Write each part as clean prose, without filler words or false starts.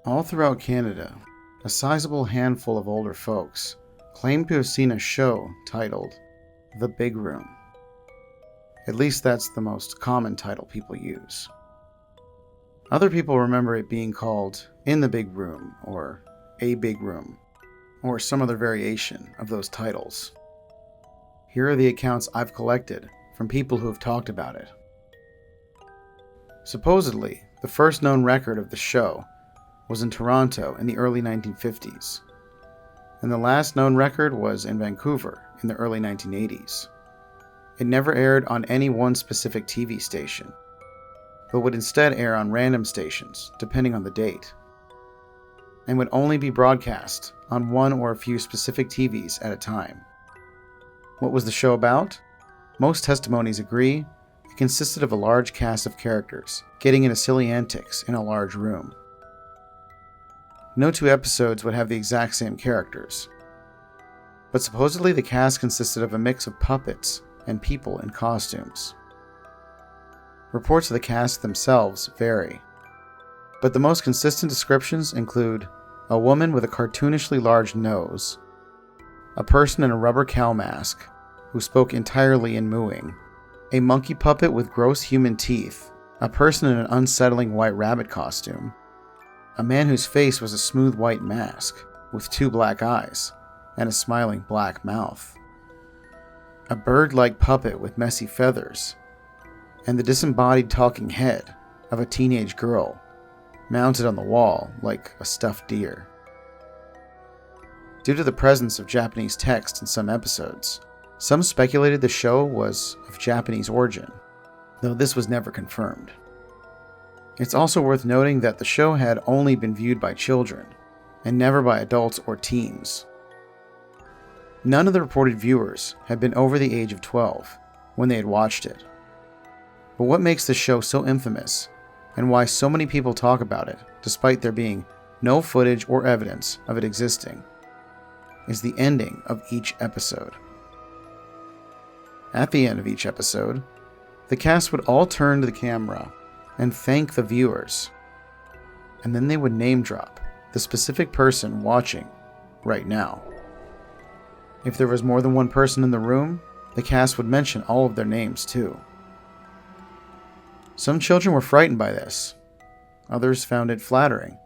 All throughout Canada, a sizable handful of older folks claim to have seen a show titled The Big Room. At least that's the most common title people use. Other people remember it being called In the Big Room or A Big Room, or some other variation of those titles. Here are the accounts I've collected from people who have talked about it. Supposedly, the first known record of the show was in Toronto in the early 1950s, and the last known record was in Vancouver in the early 1980s. It never aired on any one specific TV station, but would instead air on random stations, depending on the date, and would only be broadcast on one or a few specific TVs at a time. What was the show about? Most testimonies agree it consisted of a large cast of characters getting into silly antics in a large room. No two episodes would have the exact same characters, but supposedly the cast consisted of a mix of puppets and people in costumes. Reports of the cast themselves vary, but the most consistent descriptions include a woman with a cartoonishly large nose, a person in a rubber cow mask who spoke entirely in mooing, a monkey puppet with gross human teeth, a person in an unsettling white rabbit costume, a man whose face was a smooth white mask with two black eyes and a smiling black mouth, a bird-like puppet with messy feathers, and the disembodied talking head of a teenage girl mounted on the wall like a stuffed deer. Due to the presence of Japanese text in some episodes, some speculated the show was of Japanese origin, though this was never confirmed. It's also worth noting that the show had only been viewed by children, and never by adults or teens. None of the reported viewers had been over the age of 12 when they had watched it. But what makes the show so infamous, and why so many people talk about it, despite there being no footage or evidence of it existing, is the ending of each episode. At the end of each episode, the cast would all turn to the camera and thank the viewers, and then they would name drop the specific person watching right now. If there was more than one person in the room, the cast would mention all of their names too. Some children were frightened by this, others found it flattering,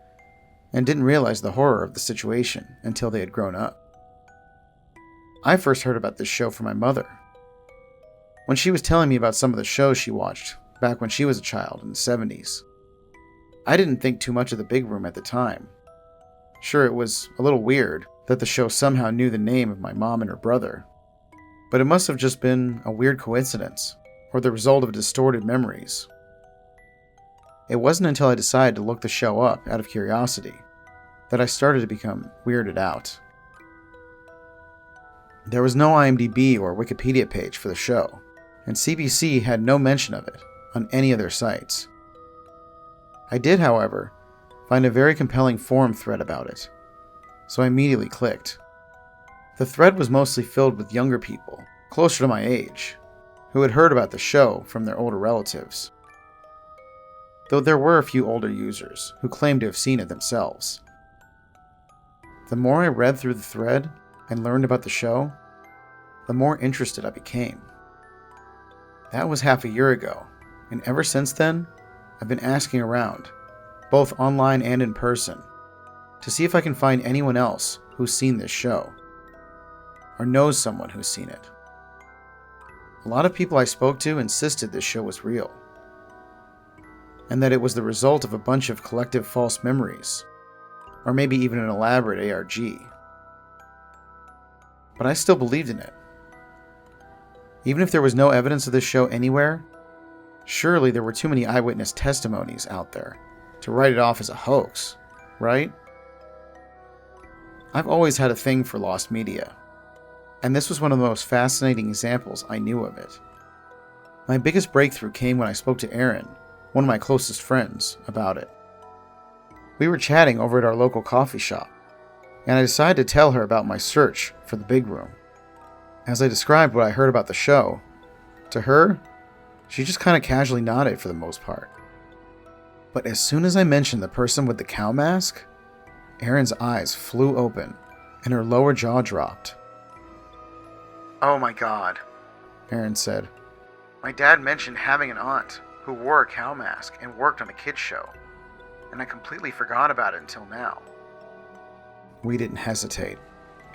and didn't realize the horror of the situation until they had grown up. I first heard about this show from my mother, when she was telling me about some of the shows she watched back when she was a child in the 70s. I didn't think too much of The Big Room at the time. Sure, it was a little weird that the show somehow knew the name of my mom and her brother, but it must have just been a weird coincidence, or the result of distorted memories. It wasn't until I decided to look the show up out of curiosity that I started to become weirded out. There was no IMDb or Wikipedia page for the show, and CBC had no mention of it on any of their sites. I did, however, find a very compelling forum thread about it, so I immediately clicked. The thread was mostly filled with younger people, closer to my age, who had heard about the show from their older relatives, though there were a few older users who claimed to have seen it themselves. The more I read through the thread and learned about the show, the more interested I became. That was half a year ago, and ever since then, I've been asking around, both online and in person, to see if I can find anyone else who's seen this show, or knows someone who's seen it. A lot of people I spoke to insisted this show was real, and that it was the result of a bunch of collective false memories, or maybe even an elaborate ARG. But I still believed in it. Even if there was no evidence of this show anywhere, surely there were too many eyewitness testimonies out there to write it off as a hoax, right? I've always had a thing for lost media, and this was one of the most fascinating examples I knew of it. My biggest breakthrough came when I spoke to Erin, one of my closest friends, about it. We were chatting over at our local coffee shop, and I decided to tell her about my search for The Big Room. As I described what I heard about the show, to her, she just kind of casually nodded for the most part. But as soon as I mentioned the person with the cow mask, Erin's eyes flew open, and her lower jaw dropped. "Oh my God," Erin said. "My dad mentioned having an aunt who wore a cow mask and worked on a kids show, and I completely forgot about it until now." We didn't hesitate.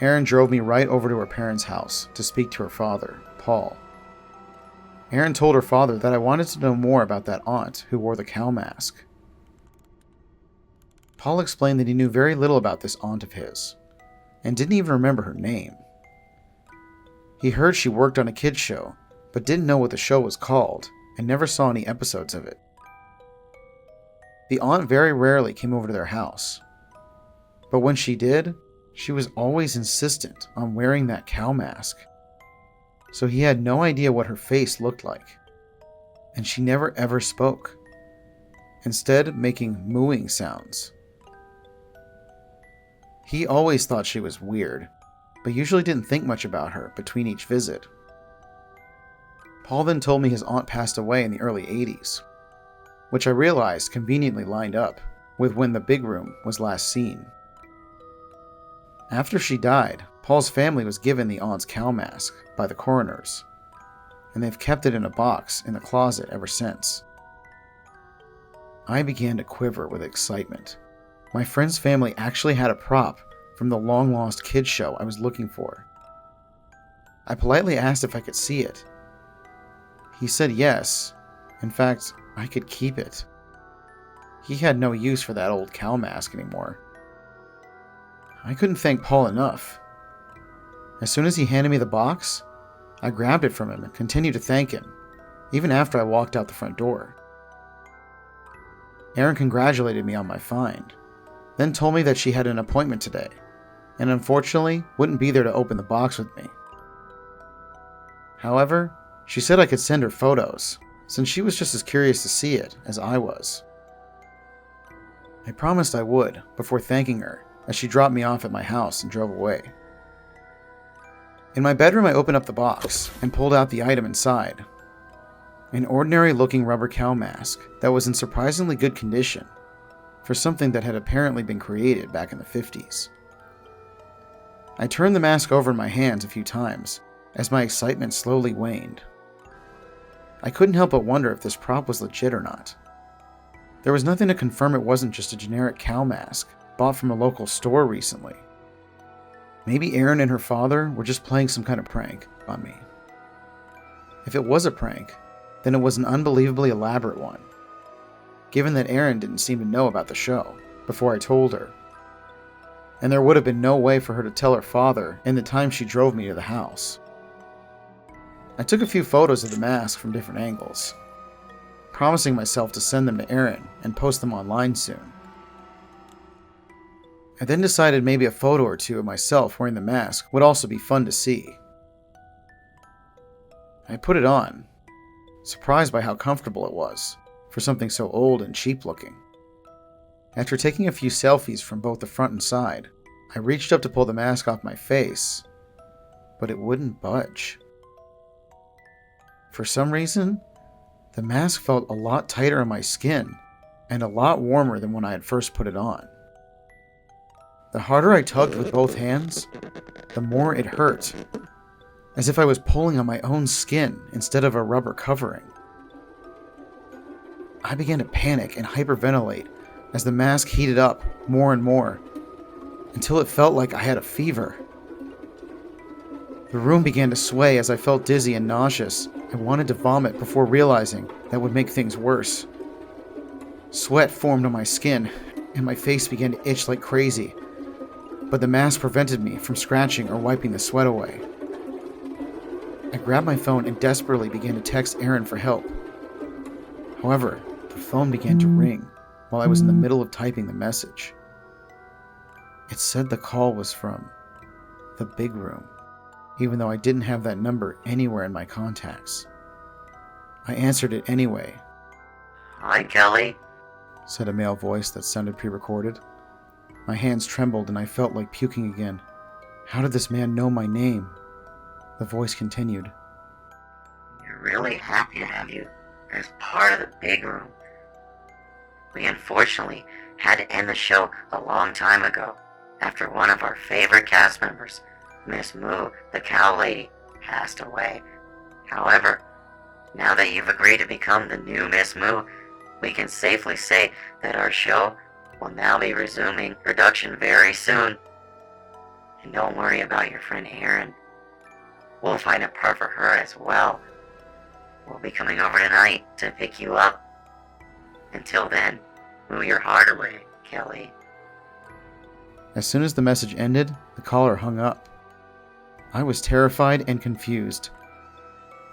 Erin drove me right over to her parents' house to speak to her father, Paul. Erin told her father that I wanted to know more about that aunt who wore the cow mask. Paul explained that he knew very little about this aunt of his, and didn't even remember her name. He heard she worked on a kids show, but didn't know what the show was called, and never saw any episodes of it. The aunt very rarely came over to their house, but when she did, she was always insistent on wearing that cow mask. So he had no idea what her face looked like, and she never ever spoke, instead making mooing sounds. He always thought she was weird, but usually didn't think much about her between each visit. Paul then told me his aunt passed away in the early 80s, which I realized conveniently lined up with when the big room was last seen. After she died, Paul's family was given the aunt's cow mask by the coroners, and they've kept it in a box in the closet ever since. I began to quiver with excitement. My friend's family actually had a prop from the long-lost kids show I was looking for. I politely asked if I could see it. He said yes. In fact, I could keep it. He had no use for that old cow mask anymore. I couldn't thank Paul enough. As soon as he handed me the box, I grabbed it from him and continued to thank him, even after I walked out the front door. Erin congratulated me on my find, then told me that she had an appointment today, and unfortunately wouldn't be there to open the box with me. However, she said I could send her photos, since she was just as curious to see it as I was. I promised I would, before thanking her, as she dropped me off at my house and drove away. In my bedroom, I opened up the box and pulled out the item inside. An ordinary-looking rubber cow mask that was in surprisingly good condition for something that had apparently been created back in the 50s. I turned the mask over in my hands a few times as my excitement slowly waned. I couldn't help but wonder if this prop was legit or not. There was nothing to confirm it wasn't just a generic cow mask bought from a local store recently. Maybe Erin and her father were just playing some kind of prank on me. If it was a prank, then it was an unbelievably elaborate one, given that Erin didn't seem to know about the show before I told her, and there would have been no way for her to tell her father in the time she drove me to the house. I took a few photos of the mask from different angles, promising myself to send them to Erin and post them online soon. I then decided maybe a photo or two of myself wearing the mask would also be fun to see. I put it on, surprised by how comfortable it was for something so old and cheap looking. After taking a few selfies from both the front and side, I reached up to pull the mask off my face, but it wouldn't budge. For some reason, the mask felt a lot tighter on my skin and a lot warmer than when I had first put it on. The harder I tugged with both hands, the more it hurt, as if I was pulling on my own skin instead of a rubber covering. I began to panic and hyperventilate as the mask heated up more and more, until it felt like I had a fever. The room began to sway as I felt dizzy and nauseous. I wanted to vomit before realizing that would make things worse. Sweat formed on my skin, and my face began to itch like crazy, but the mask prevented me from scratching or wiping the sweat away. I grabbed my phone and desperately began to text Erin for help. However, the phone began to ring while I was in the middle of typing the message. It said the call was from the big room, even though I didn't have that number anywhere in my contacts. I answered it anyway. "Hi, Kelly," said a male voice that sounded pre-recorded. My hands trembled and I felt like puking again. How did this man know my name? The voice continued. "We're really happy to have you as part of the big room. We unfortunately had to end the show a long time ago after one of our favorite cast members, Miss Moo, the cow lady, passed away. However, now that you've agreed to become the new Miss Moo, we can safely say that our show will now be resuming production very soon. And don't worry about your friend Erin. We'll find a part for her as well. We'll be coming over tonight to pick you up. Until then, move your heart away, Kelly. As soon as the message ended, the caller hung up. I was terrified and confused.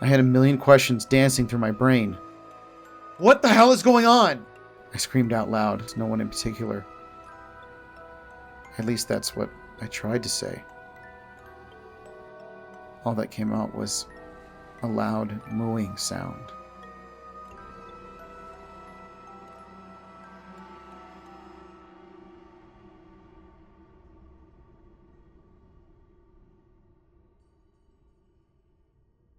I had a million questions dancing through my brain. "What the hell is going on?" I screamed out loud to no one in particular. At least that's what I tried to say. All that came out was a loud mooing sound.